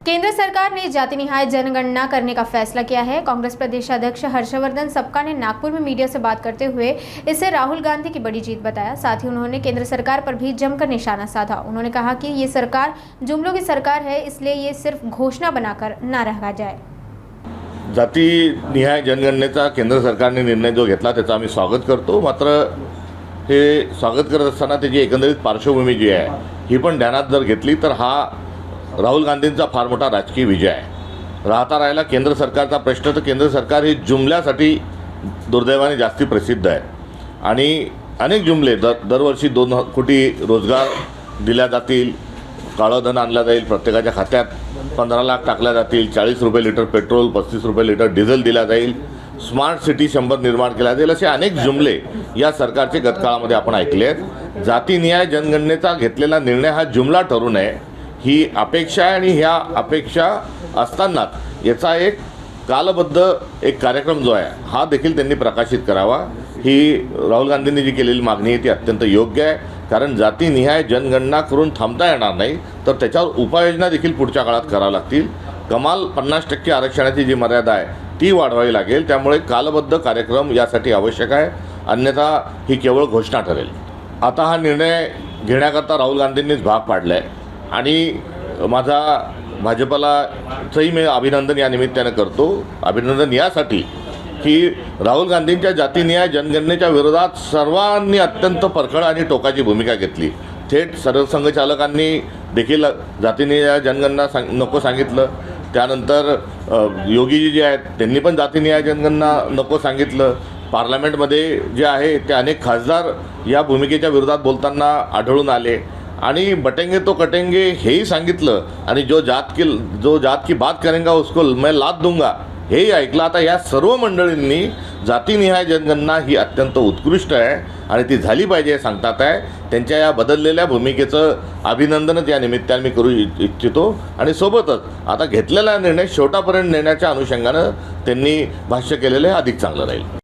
केंद्र सरकार ने जाति निहाय जनगणना करने का फैसला किया है। कांग्रेस प्रदेशाध्यक्ष हर्षवर्धन सपका ने नागपुर में मीडिया से बात करते हुए इसे राहुल गांधी की बड़ी जीत बताया। साथ ही उन्होंने केंद्र सरकार पर भी जमकर निशाना साधा। उन्होंने कहा कि ये सरकार जुमलों की सरकार है, इसलिए ये सिर्फ घोषणा बनाकर न रहा जाए। जाती निहाय जनगणनेचा केंद्र सरकारने निर्णय जो घेतला त्याचं आम्ही स्वागत करतो। मात्र हे स्वागत करत असताना त्याची एकंदरीत पार्श्वभूमी जी आहे ही पण ध्यानात जर घेतली तर हा राहुल गांधींचा फार मोठा राजकीय विजय आहे। राहता राहिला केंद्र सरकारचा प्रश्न, तर केंद्र सरकार हे जुमल्यासाठी दुर्दैवाने जास्ती प्रसिद्ध आहे आणि अनेक जुमले दरवर्षी 2 कोटी रोजगार दिल्या जातील, काळं धन आणलं जाईल, प्रत्येकाच्या खात्यात 15 लाख टाकल्या जातील, 40 रुपये लिटर पेट्रोल, 35 रुपये लिटर डिझेल दिला जाईल, स्मार्ट सिटी 100 निर्माण केला जाईल, असे अनेक जुमले या सरकारचे गतकाळामध्ये आपण ऐकले आहेत। जातीनिहाय जनगणनेचा घेतलेला निर्णय हा जुमला ठरू नये ही अपेक्षा आहे आणि ह्या अपेक्षा असतानाच याचा एक कालबद्ध एक कार्यक्रम जो आहे हा देखील त्यांनी प्रकाशित करावा। ही राहुल गांधींनी जी केलेली मागणी आहे ती अत्यंत योग्य आहे, कारण जातीनिहाय जनगणना करून थांबता येणार नाही, तर त्याच्यावर उपाययोजना देखील पुढच्या काळात कराव्या लागतील। कमाल 50% आरक्षणाची जी मर्यादा आहे ती वाढवावी लागेल। त्यामुळे कालबद्ध कार्यक्रम यासाठी आवश्यक आहे, अन्यथा ही केवळ घोषणा ठरेल। आता हा निर्णय घेण्याकरता राहुल गांधींनीच भाग पाडला आहे आणि माझा भाजपलाचंही मी अभिनंदन या निमित्ताने करतो। अभिनंदन यासाठी की राहुल गांधींच्या जातीनिहाय जनगणनेच्या विरोधात सर्वांनी अत्यंत परखड आणि टोकाची भूमिका घेतली। थेट सरसंघचालकांनी देखील जातीनिहाय जनगणना नको सांगितलं। त्यानंतर योगीजी जे आहेत त्यांनी पण जातीनिहाय जनगणना नको सांगितलं। पार्लमेंटमध्ये जे आहे ते अनेक खासदार या भूमिकेच्या विरोधात बोलताना आढळून आले आणि बटेंगे तो कटेंगे हेही सांगितलं आणि जो जात की बात करेंगा उसको मैं लात दूंगा हेही ऐकलं। आता या सर्व मंडळींनी जातीनिहाय जनगणना ही अत्यंत उत्कृष्ट आहे आणि ती झाली पाहिजे सांगतात आहे। त्यांच्या या बदललेल्या भूमिकेचं अभिनंदनच या निमित्ताने मी करू इच्छितो आणि सोबतच आता घेतलेला निर्णय शेवटापर्यंत नेण्याच्या अनुषंगानं त्यांनी भाष्य केलेलं अधिक चांगलं राहील।